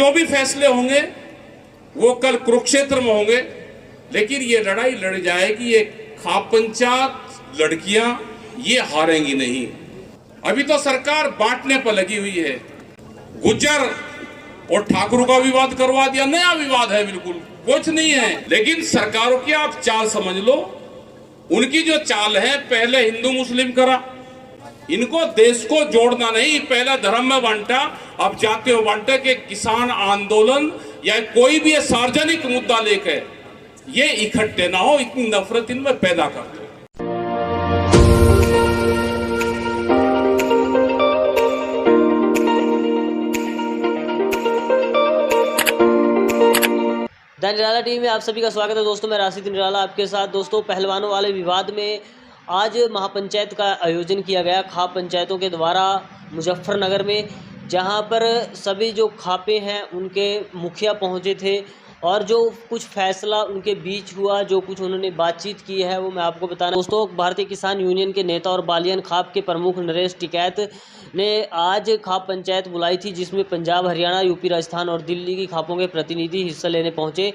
जो भी फैसले होंगे वो कल कुरुक्षेत्र में होंगे, लेकिन ये लड़ाई लड़ी जाएगी। ये खाप पंचायत लड़कियां ये हारेंगी नहीं। अभी तो सरकार बांटने पर लगी हुई है। गुज्जर और ठाकुर का विवाद करवा दिया, नया विवाद है, बिल्कुल कुछ नहीं है। लेकिन सरकारों की आप चाल समझ लो, उनकी जो चाल है, पहले हिंदू मुस्लिम करा, इनको देश को जोड़ना नहीं, पहले धर्म में बांटा, अब जाते हो बांटे के किसान आंदोलन या कोई भी सार्वजनिक मुद्दा लेकर ये इकट्ठे ना हो, इतनी नफरत इनमें पैदा करते। द निराला टीवी में आप सभी का स्वागत है दोस्तों। मैं राशिद निराला आपके साथ। दोस्तों, पहलवानों वाले विवाद में आज महापंचायत का आयोजन किया गया खाप पंचायतों के द्वारा मुजफ्फरनगर में, जहां पर सभी जो खापे हैं उनके मुखिया पहुंचे थे और जो कुछ फैसला उनके बीच हुआ, जो कुछ उन्होंने बातचीत की है, वो मैं आपको बताना। दोस्तों, भारतीय किसान यूनियन के नेता और बालियान खाप के प्रमुख नरेश टिकैत ने आज खाप पंचायत बुलाई थी, जिसमें पंजाब, हरियाणा, यूपी, राजस्थान और दिल्ली की खापों के प्रतिनिधि हिस्सा लेने पहुंचे।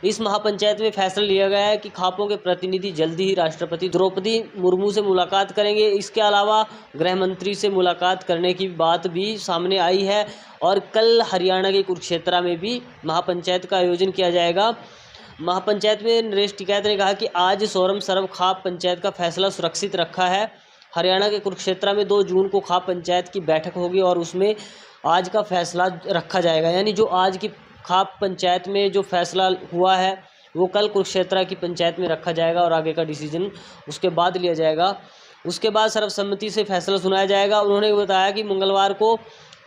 इस महापंचायत में फैसला लिया गया है कि खापों के प्रतिनिधि जल्दी ही राष्ट्रपति द्रौपदी मुर्मू से मुलाकात करेंगे। इसके अलावा गृह मंत्री से मुलाकात करने की बात भी सामने आई है और कल हरियाणा के कुरुक्षेत्र में भी महापंचायत का आयोजन किया जाएगा। महापंचायत में नरेश टिकैत ने कहा कि आज सोरम सरब खाप पंचायत का फैसला सुरक्षित रखा है। हरियाणा के कुरुक्षेत्र में 2 जून को खाप पंचायत की बैठक होगी और उसमें आज का फैसला रखा जाएगा। यानी जो आज की खाप पंचायत में जो फैसला हुआ है वो कल कुरुक्षेत्र की पंचायत में रखा जाएगा और आगे का डिसीजन उसके बाद लिया जाएगा। उसके बाद सर्वसम्मति से फैसला सुनाया जाएगा। उन्होंने बताया कि मंगलवार को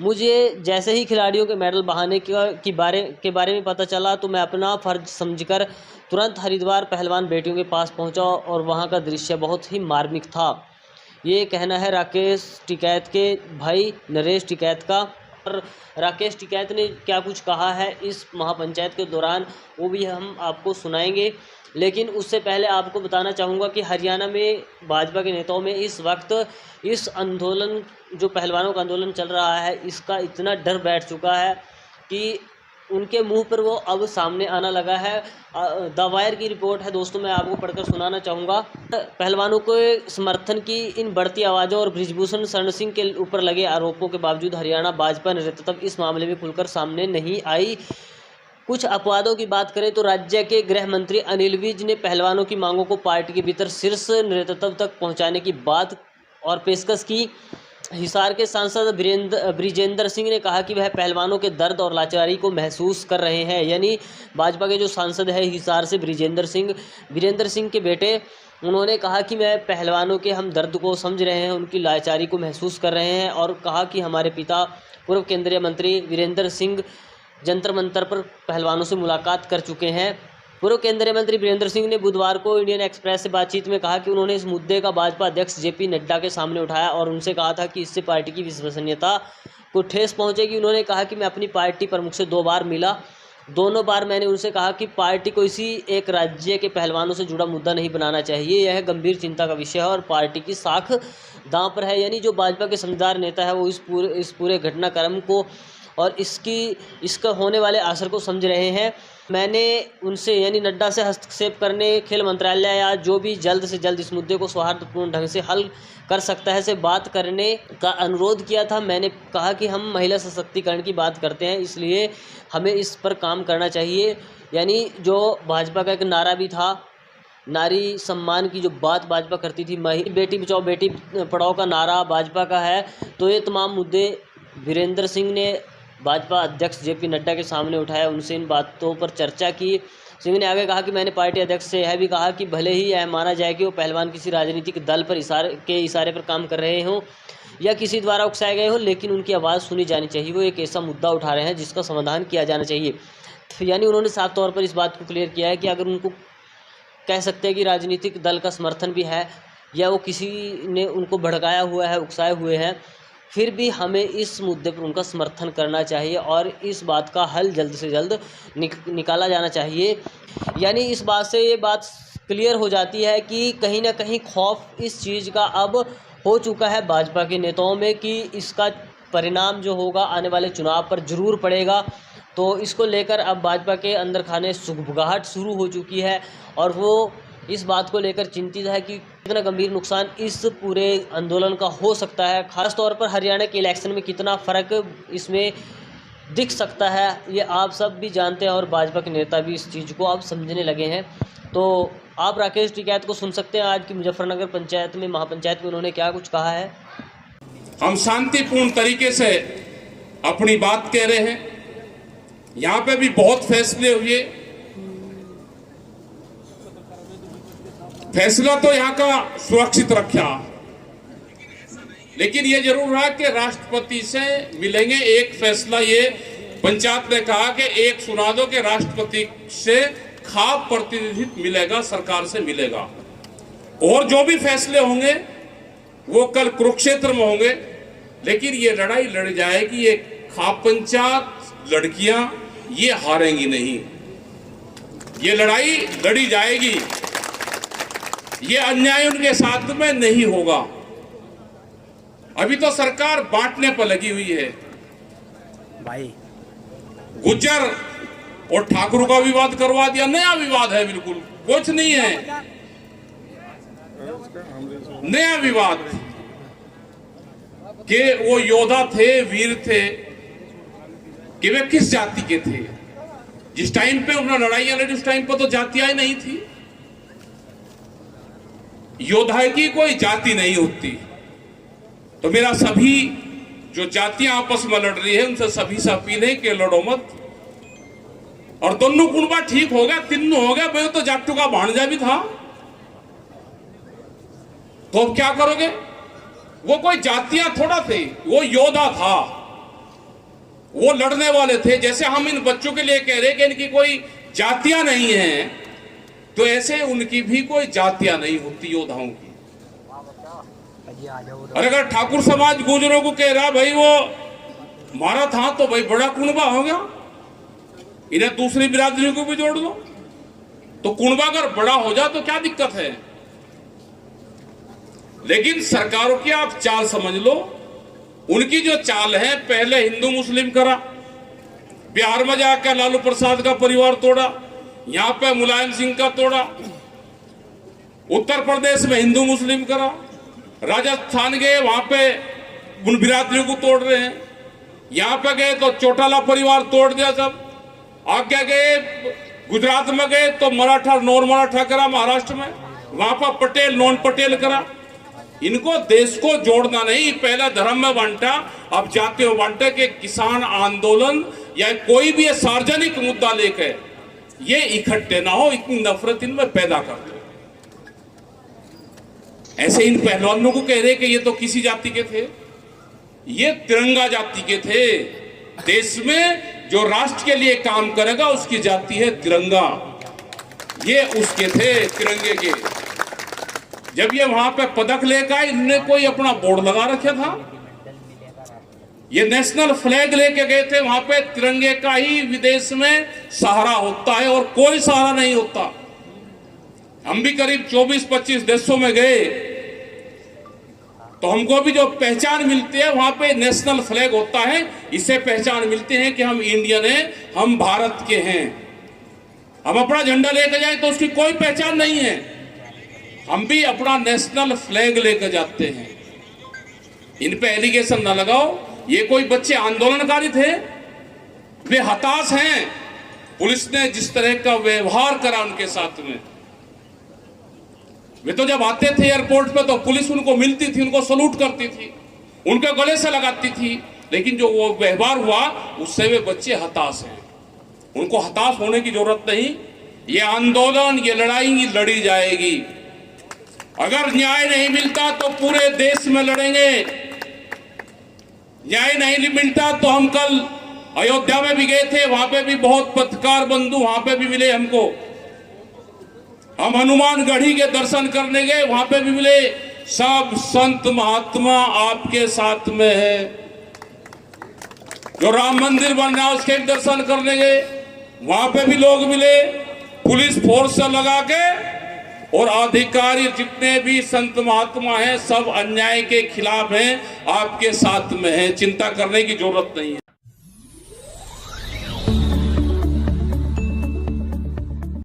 मुझे जैसे ही खिलाड़ियों के मेडल बहाने के बारे में पता चला तो मैं अपना फ़र्ज समझकर तुरंत हरिद्वार पहलवान बेटियों के पास पहुंचा और वहां का दृश्य बहुत ही मार्मिक था। ये कहना है राकेश टिकैत के भाई नरेश टिकैत का। और राकेश टिकैत ने क्या कुछ कहा है इस महापंचायत के दौरान, वो भी हम आपको सुनाएंगे। लेकिन उससे पहले आपको बताना चाहूँगा कि हरियाणा में भाजपा के नेताओं में इस वक्त इस आंदोलन, जो पहलवानों का आंदोलन चल रहा है, इसका इतना डर बैठ चुका है कि उनके मुंह पर वो अब सामने आना लगा है। द वायर की रिपोर्ट है दोस्तों, मैं आपको पढ़कर सुनाना चाहूँगा। पहलवानों को समर्थन की इन बढ़ती आवाज़ों और बृजभूषण शरण सिंह के ऊपर लगे आरोपों के बावजूद हरियाणा भाजपा नेतृत्व इस मामले में खुलकर सामने नहीं आई। कुछ अपवादों की बात करें तो राज्य के गृह मंत्री अनिल विज ने पहलवानों की मांगों को पार्टी के भीतर शीर्ष नेतृत्व तक पहुँचाने की बात और पेशकश की। हिसार के सांसद ब्रिजेंद्र सिंह ने कहा कि वह पहलवानों के दर्द और लाचारी को महसूस कर रहे हैं। यानी भाजपा के जो सांसद है हिसार से वीरेंद्र सिंह के बेटे, उन्होंने कहा कि मैं पहलवानों के हम दर्द को समझ रहे हैं, उनकी लाचारी को महसूस कर रहे हैं और कहा कि हमारे पिता पूर्व केंद्रीय मंत्री वीरेंद्र सिंह जंतर मंतर पर पहलवानों से मुलाकात कर चुके हैं। पूर्व केंद्रीय मंत्री वीरेंद्र सिंह ने बुधवार को इंडियन एक्सप्रेस से बातचीत में कहा कि उन्होंने इस मुद्दे का भाजपा अध्यक्ष जेपी नड्डा के सामने उठाया और उनसे कहा था कि इससे पार्टी की विश्वसनीयता को ठेस पहुंचेगी। उन्होंने कहा कि मैं अपनी पार्टी प्रमुख से 2 बार मिला, दोनों बार मैंने उनसे कहा कि पार्टी को इसी एक राज्य के पहलवानों से जुड़ा मुद्दा नहीं बनाना चाहिए, यह गंभीर चिंता का विषय है और पार्टी की साख दांव पर है। यानी जो भाजपा के समझदार नेता है वो इस पूरे घटनाक्रम को और इसका होने वाले असर को समझ रहे हैं। मैंने उनसे यानी नड्डा से हस्तक्षेप करने, खेल मंत्रालय या जो भी जल्द से जल्द इस मुद्दे को सौहार्दपूर्ण ढंग से हल कर सकता है से बात करने का अनुरोध किया था। मैंने कहा कि हम महिला सशक्तिकरण की बात करते हैं, इसलिए हमें इस पर काम करना चाहिए। यानी जो भाजपा का एक नारा भी था, नारी सम्मान की जो बात भाजपा करती थी, बेटी बचाओ बेटी पढ़ाओ का नारा भाजपा का है। तो ये तमाम मुद्दे वीरेंद्र सिंह ने भाजपा अध्यक्ष जेपी नड्डा के सामने उठाया, उनसे इन बातों पर चर्चा की। सिंह ने आगे कहा कि मैंने पार्टी अध्यक्ष से यह भी कहा कि भले ही यह माना जाए कि वो पहलवान किसी राजनीतिक दल पर इशारे पर काम कर रहे हों या किसी द्वारा उकसाए गए हों, लेकिन उनकी आवाज़ सुनी जानी चाहिए। वो एक ऐसा मुद्दा उठा रहे हैं जिसका समाधान किया जाना चाहिए। यानी उन्होंने साफ तौर पर इस बात को क्लियर किया है कि अगर उनको कह सकते हैं कि राजनीतिक दल का समर्थन भी है या वो किसी ने उनको भड़काया हुआ है, उकसाए हुए हैं, फिर भी हमें इस मुद्दे पर उनका समर्थन करना चाहिए और इस बात का हल जल्द से जल्द निकाला जाना चाहिए। यानी इस बात से ये बात क्लियर हो जाती है कि कहीं ना कहीं खौफ इस चीज़ का अब हो चुका है भाजपा के नेताओं में कि इसका परिणाम जो होगा आने वाले चुनाव पर ज़रूर पड़ेगा। तो इसको लेकर अब भाजपा के अंदर खाने सुगबुगाहट शुरू हो चुकी है और वो इस बात को लेकर चिंतित है कि कितना गंभीर नुकसान इस पूरे आंदोलन का हो सकता है। खास तौर पर हरियाणा के इलेक्शन में कितना फ़र्क इसमें दिख सकता है ये आप सब भी जानते हैं और भाजपा के नेता भी इस चीज़ को अब समझने लगे हैं। तो आप राकेश टिकैत को सुन सकते हैं आज की मुजफ्फरनगर पंचायत में, महापंचायत में उन्होंने क्या कुछ कहा है। हम शांतिपूर्ण तरीके से अपनी बात कह रहे हैं। यहाँ पे भी बहुत फैसले हुए। फैसला तो यहाँ का सुरक्षित रखा, लेकिन ये जरूर है कि राष्ट्रपति से मिलेंगे। एक फैसला ये पंचायत ने कहा कि एक सुना दो कि राष्ट्रपति से खाप प्रतिनिधित्व मिलेगा, सरकार से मिलेगा। और जो भी फैसले होंगे वो कल कुरुक्षेत्र में होंगे, लेकिन ये लड़ाई लड़ जाएगी। ये खाप पंचायत लड़कियां ये हारेंगी नहीं, ये लड़ाई लड़ी जाएगी। ये अन्याय उनके साथ में नहीं होगा। अभी तो सरकार बांटने पर लगी हुई है भाई। गुज्जर और ठाकुर का विवाद करवा दिया, नया विवाद है, बिल्कुल कुछ नहीं है, नया विवाद कि वो योद्धा थे, वीर थे, कि वे किस जाति के थे। जिस टाइम पे उन्होंने लड़ाइयां लड़ी उस टाइम पर तो जातियां नहीं थी। योद्धा की कोई जाति नहीं होती। तो मेरा सभी जो जातियां आपस में लड़ रही है उनसे सभी से अपील है कि लड़ो मत। और दोनों कुनबा ठीक हो गया, तीनों हो गया, भाई तो जाट्टू का भांजा भी था, तो अब क्या करोगे। वो कोई जातियां थोड़ा थे, वो योद्धा था, वो लड़ने वाले थे। जैसे हम इन बच्चों के लिए कह रहे कि इनकी कोई जातियां नहीं है, तो ऐसे उनकी भी कोई जातियां नहीं होती योद्धाओं की। और अगर ठाकुर समाज गुजरों को कह रहा भाई वो मारा था, तो भाई बड़ा कुनबा हो गया, इन्हें दूसरी बिरादरियों को भी जोड़ दो। तो कुनबा अगर बड़ा हो जाए तो क्या दिक्कत है। लेकिन सरकारों की आप चाल समझ लो। उनकी जो चाल है, पहले हिंदू मुस्लिम करा, बिहार में जाकर लालू प्रसाद का परिवार तोड़ा, यहां पे मुलायम सिंह का तोड़ा, उत्तर प्रदेश में हिंदू मुस्लिम करा, राजस्थान गए वहां पे उन बिरादरियों को तोड़ रहे हैं, यहां पे गए तो चौटाला परिवार तोड़ दिया सब, आगे गए गुजरात में गए तो मराठा नॉन मराठा करा, महाराष्ट्र में वहां पर पटेल नॉन पटेल करा। इनको देश को जोड़ना नहीं, पहला धर्म में बांटा, अब जाते हो बांटे कि किसान आंदोलन या कोई भी सार्वजनिक मुद्दा लेकर ये इकट्ठे ना हो, इतनी नफरत इनमें पैदा कर दो। ऐसे इन पहलवानों को कह रहे कि ये तो किसी जाति के थे, ये तिरंगा जाति के थे। देश में जो राष्ट्र के लिए काम करेगा उसकी जाति है तिरंगा, ये उसके थे तिरंगे के। जब ये वहां पे पदक लेकर आए, इन्होंने कोई अपना बोर्ड लगा रखा था, ये नेशनल फ्लैग लेके गए थे। वहां पे तिरंगे का ही विदेश में सहारा होता है और कोई सहारा नहीं होता। हम भी करीब 24-25 देशों में गए तो हमको भी जो पहचान मिलती है वहां पे नेशनल फ्लैग होता है, इससे पहचान मिलती है कि हम इंडियन हैं, हम भारत के हैं। हम अपना झंडा लेकर जाए तो उसकी कोई पहचान नहीं है, हम भी अपना नेशनल फ्लैग लेकर जाते हैं। इन पे एलिगेशन ना लगाओ, ये कोई बच्चे आंदोलनकारी थे, वे हताश हैं। पुलिस ने जिस तरह का व्यवहार करा उनके साथ में, वे तो जब आते थे एयरपोर्ट पे तो पुलिस उनको मिलती थी, उनको सलूट करती थी, उनके गले से लगाती थी, लेकिन जो वो व्यवहार हुआ उससे वे बच्चे हताश हैं। उनको हताश होने की जरूरत नहीं। ये आंदोलन, ये लड़ाई लड़ी जाएगी। अगर न्याय नहीं मिलता तो पूरे देश में लड़ेंगे। न्याय नहीं मिलता तो हम कल अयोध्या में भी गए थे, वहां पे भी बहुत पत्रकार बंधु वहां पे भी मिले हमको। हम हनुमानगढ़ी के दर्शन करने गए, वहां पे भी मिले। सब संत महात्मा आपके साथ में है। जो राम मंदिर बन रहा है उसके भी दर्शन करने गए, वहां पे भी लोग मिले। पुलिस फोर्स से लगा के और अधिकारी जितने भी संत महात्मा हैं सब अन्याय के खिलाफ हैं, आपके साथ में हैं। चिंता करने की जरूरत नहीं है।